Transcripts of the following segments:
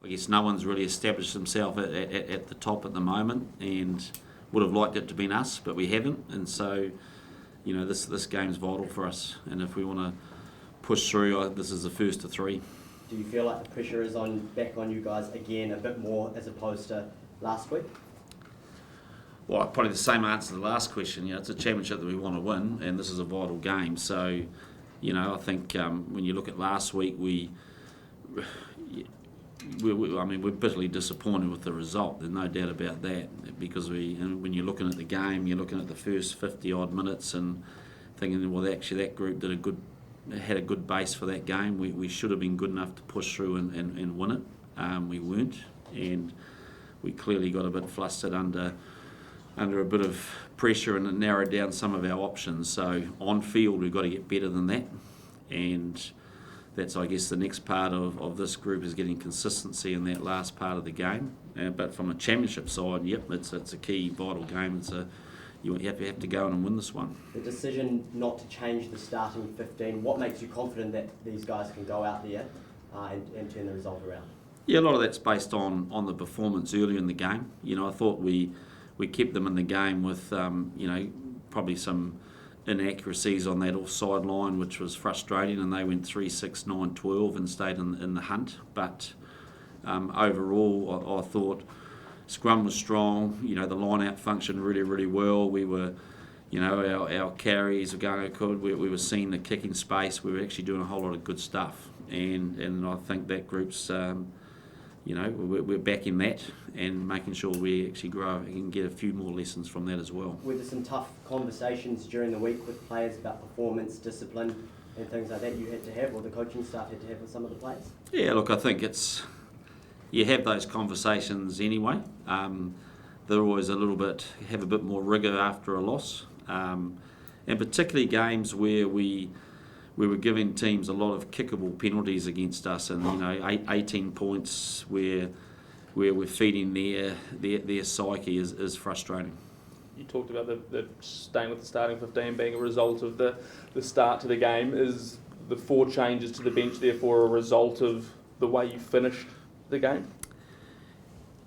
I guess no one's really established himself at the top at the moment, and would have liked it to been us, but we haven't. And so, this game's vital for us. And if we want to push through, this is the first of 3. Do you feel like the pressure is back on you guys again a bit more as opposed to last week? Well, probably the same answer to the last question. It's a championship that we want to win, and this is a vital game. So, I think when you look at last week, we're bitterly disappointed with the result. There's no doubt about that, because when you're looking at the game, you're looking at the first 50-odd minutes and thinking, well, actually that group had a good base for that game. We should have been good enough to push through and win it. We weren't, and we clearly got a bit flustered under a bit of pressure, and it narrowed down some of our options. So on field, we've got to get better than that, and that's, I guess, the next part of this group is getting consistency in that last part of the game. But from a championship side, yep, it's a key, vital game. You have to go in and win this one. The decision not to change the starting 15, what makes you confident that these guys can go out there and turn the result around? Yeah, a lot of that's based on the performance earlier in the game. I thought we kept them in the game with, probably some inaccuracies on that offside line, which was frustrating, and they went 3, 6, 9, 12 and stayed in the hunt. But overall, I thought scrum was strong. The line-out functioned really, really well. We were, our carries were going good. We were seeing the kicking space. We were actually doing a whole lot of good stuff. And I think that group's, we're backing that and making sure we actually grow and get a few more lessons from that as well. Were there some tough conversations during the week with players about performance, discipline and things like that you had to have, or the coaching staff had to have with some of the players? Yeah, look, I think you have those conversations anyway. They're always have a bit more rigour after a loss. And particularly games where we were giving teams a lot of kickable penalties against us, and 18 points where we're feeding their psyche is frustrating. You talked about the staying with the starting 15 being a result of the start to the game. Is the 4 changes to the bench therefore a result of the way you finished the game?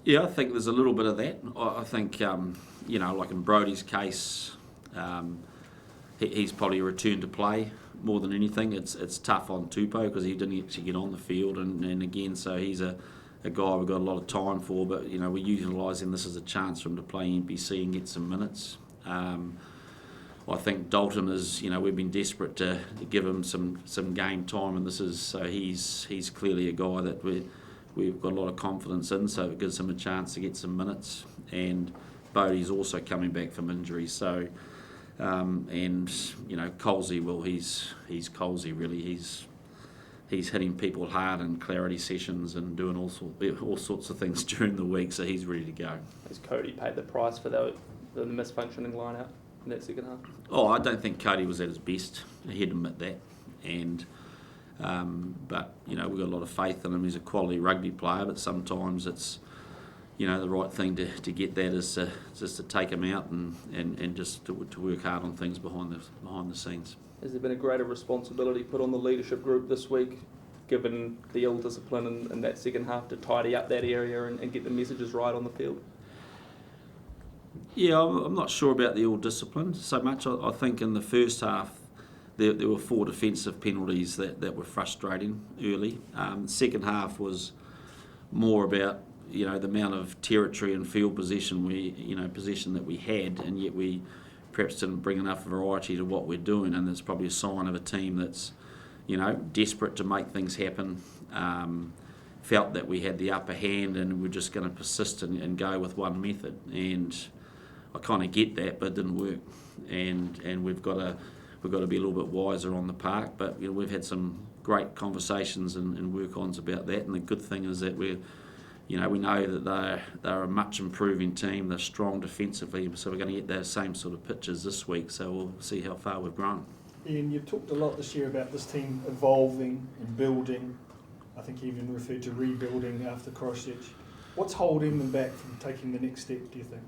Yeah, I think there's a little bit of that. I think, like in Brodie's case, he's probably a return to play more than anything. It's tough on Tupou because he didn't actually get on the field, and again, so he's a guy we've got a lot of time for, but we're utilising this as a chance for him to play NPC and get some minutes. I think Dalton is, we've been desperate to give him some game time, and he's clearly a guy that we've got a lot of confidence in, so it gives him a chance to get some minutes. And Bodie's also coming back from injury, so Colsey, well, he's Colsey really. He's hitting people hard in clarity sessions and doing all sorts of things during the week, so he's ready to go. Has Cody paid the price for the misfunctioning line-out in that second half? Oh, I don't think Cody was at his best. He'd admit that. And but we've got a lot of faith in him. He's a quality rugby player, but sometimes it's the right thing to get that is just to take him out and just to work hard on things behind the scenes. Has there been a greater responsibility put on the leadership group this week, given the ill discipline in that second half, to tidy up that area and get the messages right on the field? Yeah, I'm not sure about the ill discipline so much. I think in the first half there were 4 defensive penalties that were frustrating early. The second half was more about the amount of territory and field possession possession that we had, and yet we perhaps didn't bring enough variety to what we're doing, and it's probably a sign of a team that's desperate to make things happen, felt that we had the upper hand and we're just going to persist and go with one method, and I kind of get that, but it didn't work, and we've got to be a little bit wiser on the park. But we've had some great conversations and work-ons about that, and the good thing is that we know that they're a much improving team. They're strong defensively, so we're going to get those same sort of pitches this week, so we'll see how far we've grown. Ian, you've talked a lot this year about this team evolving and building. I think you even referred to rebuilding after Christchurch. What's holding them back from taking the next step, do you think?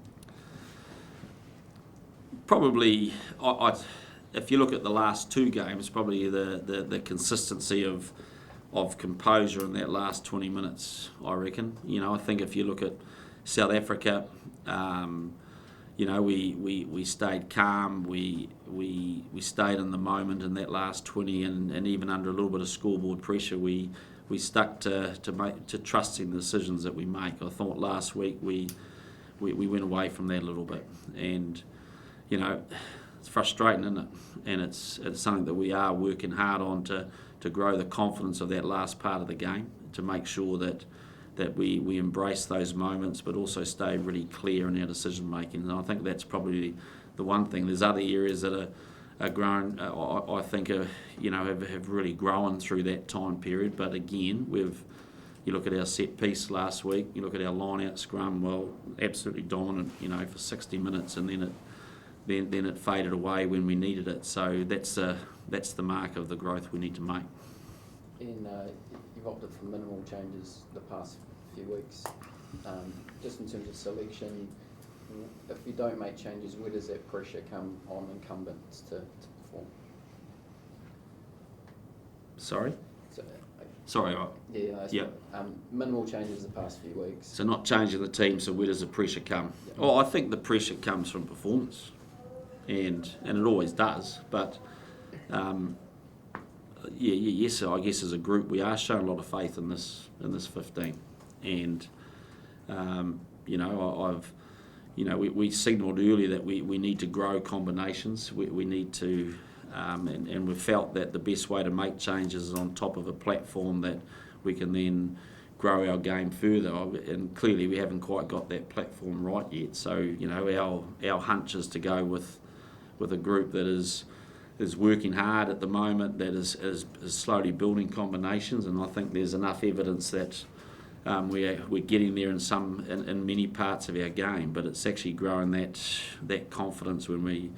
Probably, if you look at the last 2 games, probably the consistency of of composure in that last 20 minutes, I reckon. I think if you look at South Africa, we stayed calm, we stayed in the moment in that last 20, and even under a little bit of scoreboard pressure, we stuck to trusting the decisions that we make. I thought last week we went away from that a little bit, and it's frustrating, isn't it? And it's something that we are working hard on to grow the confidence of that last part of the game, to make sure that we embrace those moments, but also stay really clear in our decision making. And I think that's probably the one thing. There's other areas that are grown. I think have really grown through that time period. But again, you look at our set piece last week. You look at our line out scrum. Well, absolutely dominant. For 60 minutes, and then it faded away when we needed it. So that's the mark of the growth we need to make. And you've opted for minimal changes the past few weeks. Just in terms of selection, if you don't make changes, where does that pressure come on incumbents to perform? Sorry? So, Sorry. yeah. Minimal changes the past few weeks. So not changing the team, so where does the pressure come? Yeah. Well, I think the pressure comes from performance, and it always does. But yes, I guess as a group we are showing a lot of faith in this 15, and we signalled earlier that we need to grow combinations. We need to. And we've felt that the best way to make changes is on top of a platform that we can then grow our game further. And clearly we haven't quite got that platform right yet. So our hunch is to go with a group that is working hard at the moment, that is slowly building combinations. And I think there's enough evidence that we're getting there in many parts of our game. But it's actually growing that confidence when we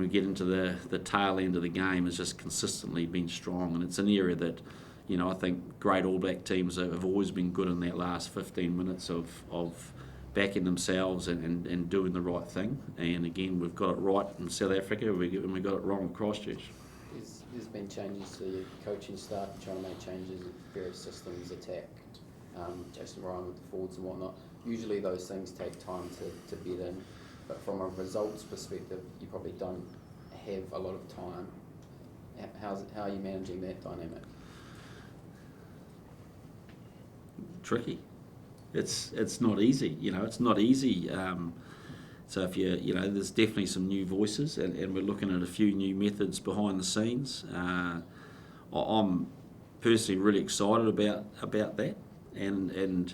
get into the tail end of the game, has just consistently been strong. And it's an area that, I think great All Black teams have always been good in that last 15 minutes of backing themselves and doing the right thing. And again, we've got it right in South Africa, and we got it wrong in Christchurch. There's been changes to your coaching staff, trying to make changes in various systems, attack, Jason Ryan with the forwards and whatnot. Usually those things take time to bed in. But from a results perspective, you probably don't have a lot of time. How are you managing that dynamic? Tricky. It's not easy. It's not easy. So if there's definitely some new voices, and we're looking at a few new methods behind the scenes. I'm personally really excited about that, and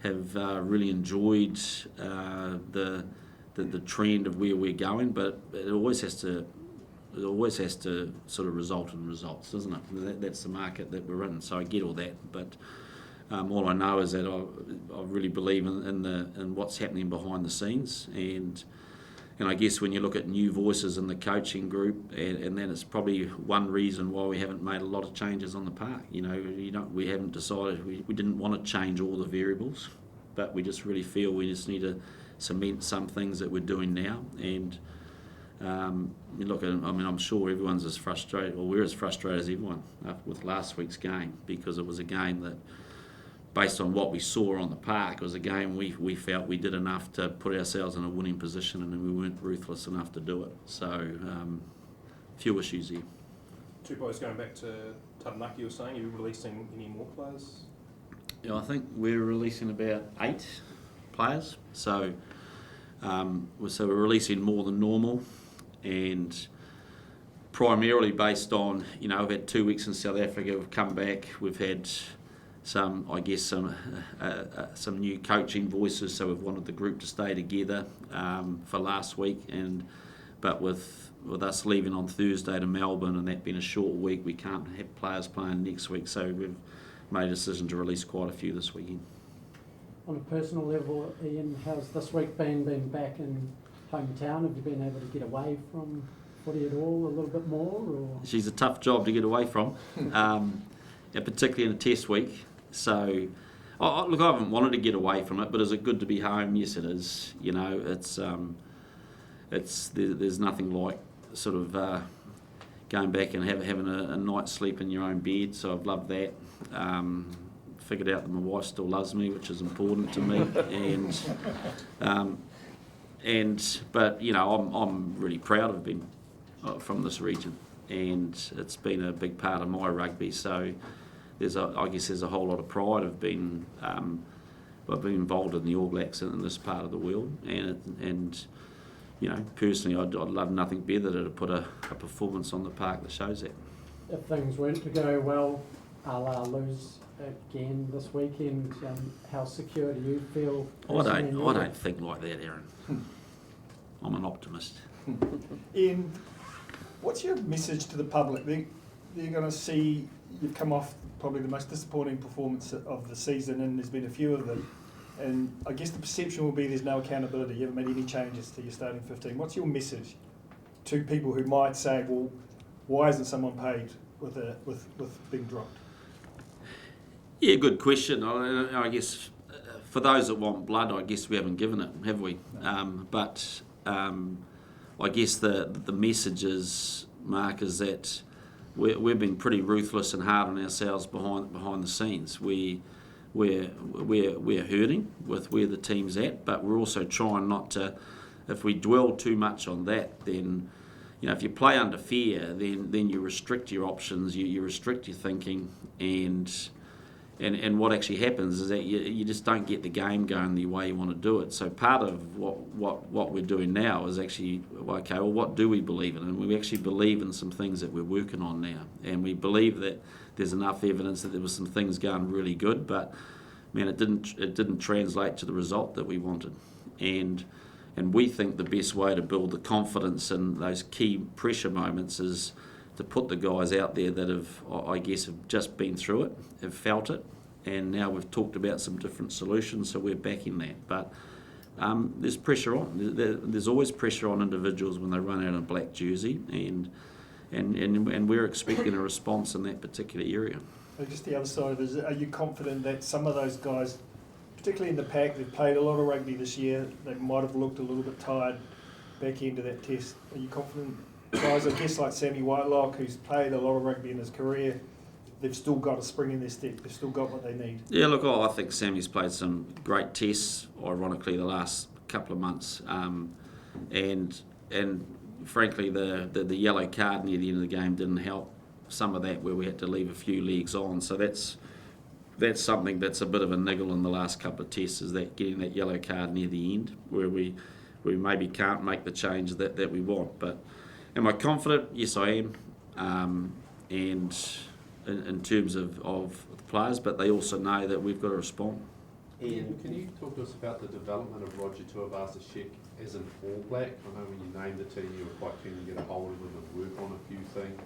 have really enjoyed the trend of where we're going, but it always has to sort of result in results, doesn't it? That's the market that we're in. So I get all that, but all I know is that I really believe in what's happening behind the scenes, and I guess when you look at new voices in the coaching group, and then it's probably one reason why we haven't made a lot of changes on the park. We haven't decided, we didn't want to change all the variables, but we just really feel we just need to cement some things that we're doing now. And I'm sure everyone's as frustrated, or we're as frustrated as everyone with last week's game, because it was a game that, based on what we saw on the park, it was a game we felt we did enough to put ourselves in a winning position, and we weren't ruthless enough to do it. So few issues here. Two boys going back to Taranaki, you were saying, are you releasing any more players? Yeah, I think we're releasing about 8 players. So we're releasing more than normal, and primarily based on, we've had 2 weeks in South Africa, we've come back, we've had some new coaching voices, so we've wanted the group to stay together for last week, but with us leaving on Thursday to Melbourne and that being a short week, we can't have players playing next week, so we've made a decision to release quite a few this weekend. On a personal level, Ian, how's this week been being back in hometown? Have you been able to get away from footy at all a little bit more? Or? She's a tough job to get away from, particularly in a test week. So, look, I haven't wanted to get away from it, but is it good to be home? Yes, it is. There's nothing like sort of going back and having a night's sleep in your own bed, so I've loved that. Figured out that my wife still loves me, which is important to me, but you know, I'm really proud of being from this region, and it's been a big part of my rugby. So I guess there's a whole lot of pride of being I've been involved in the All Blacks in this part of the world, and you know, personally, I'd love nothing better than to put a performance on the park that shows that. If things weren't to go well, a la lose again this weekend, how secure do you feel? I don't think like that, Aaron. I'm an optimist. Ian, what's your message to the public? They're going to see you've come off probably the most disappointing performance of the season, and there's been a few of them. And I guess the perception will be there's no accountability. You haven't made any changes to your starting 15. What's your message to people who might say, well, why isn't someone paid with being dropped? Yeah, good question. I guess for those that want blood, I guess we haven't given it, have we? But I guess the message is, Mark, is that we've been pretty ruthless and hard on ourselves behind the scenes. We're hurting with where the team's at, but we're also trying not to. If we dwell too much on that, then you know, if you play under fear, then you restrict your options, you restrict your thinking, and what actually happens is that you just don't get the game going the way you want to do it. So part of what we're doing now is actually, okay, well, what do we believe in? And we actually believe in some things that we're working on now, and we believe that there's enough evidence that there were some things going really good, but man, it didn't translate to the result that we wanted. And we think the best way to build the confidence in those key pressure moments is to put the guys out there that have just been through it, have felt it, and now we've talked about some different solutions, so we're backing that. But there's pressure on. There's always pressure on individuals when they run out in a black jersey, and we're expecting a response in that particular area. Just the other side of it is, are you confident that some of those guys, particularly in the pack, they've played a lot of rugby this year, they might have looked a little bit tired back into that test? Are you confident guys, I guess, like Sammy Whitelock, who's played a lot of rugby in his career, they've still got a spring in their step, they've still got what they need? Yeah, look, I think Sammy's played some great tests, ironically, the last couple of months, and frankly, the yellow card near the end of the game didn't help some of that, where we had to leave a few legs on. So that's something that's a bit of a niggle in the last couple of tests, is that getting that yellow card near the end, where we maybe can't make the change that we want. But am I confident? Yes, I am. And in terms of the players, but they also know that we've got to respond. Ian, can you talk to us about the development of Roger Tuivasa-Sheck as an All Black? I know when you named the team, you were quite keen to get a hold of him and work on a few things.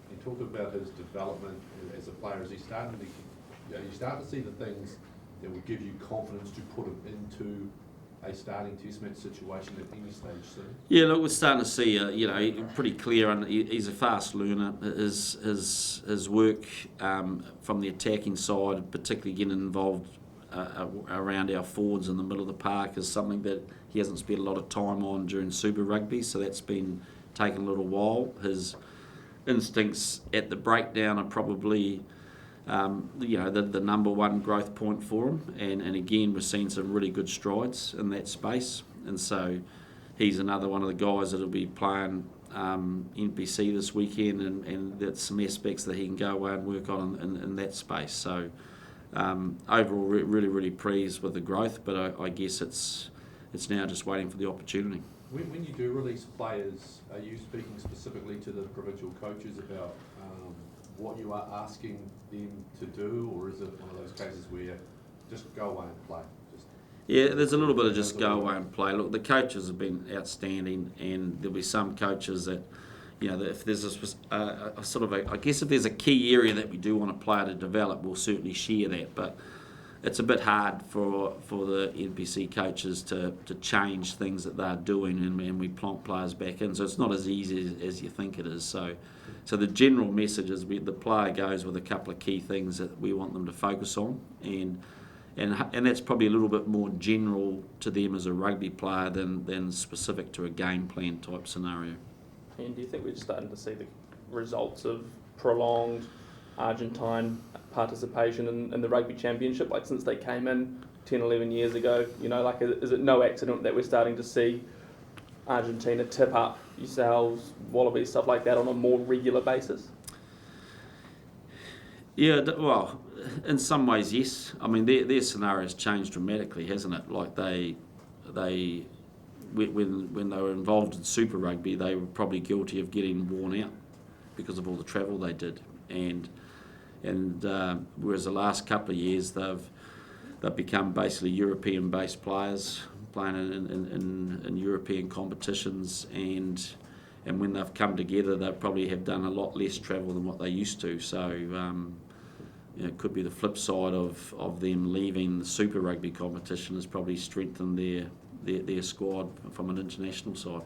Can you talk about his development as a player? Is he starting to, you start to see the things that would give you confidence to put him into a starting test match situation at any stage soon? Yeah, look, we're starting to see, pretty clear, and he's a fast learner. His work from the attacking side, particularly getting involved around our forwards in the middle of the park, is something that he hasn't spent a lot of time on during Super Rugby, so that's been taking a little while. His instincts at the breakdown are probably the number one growth point for him, and again we're seeing some really good strides in that space, and so he's another one of the guys that'll be playing NPC this weekend, and that's some aspects that he can go away and work on in that space. So overall really pleased with the growth, but I guess it's now just waiting for the opportunity. When you do release players, are you speaking specifically to the provincial coaches about what you are asking them to do, or is it one of those cases where just go away and play? Yeah, there's a little bit of just go away and play. Look, the coaches have been outstanding, and there'll be some coaches that, that if there's if there's a key area that we do want a player to develop, we'll certainly share that. But it's a bit hard for the NPC coaches to change things that they're doing, and we plonk players back in. So it's not as easy as you think it is. So the general message is the player goes with a couple of key things that we want them to focus on, and that's probably a little bit more general to them as a rugby player than specific to a game plan type scenario. And do you think we're starting to see the results of prolonged Argentine participation in the rugby championship, like since they came in 10, 11 years ago? You know, like is it no accident that we're starting to see Argentina tip up yourselves, Wallabies, stuff like that on a more regular basis? Yeah, well, in some ways, yes. I mean, their scenario's changed dramatically, hasn't it? Like when they were involved in Super Rugby, they were probably guilty of getting worn out because of all the travel they did, and whereas the last couple of years they've become basically European-based players playing in European competitions, and when they've come together, they probably have done a lot less travel than what they used to. So it could be the flip side of them leaving the Super Rugby competition has probably strengthened their squad from an international side.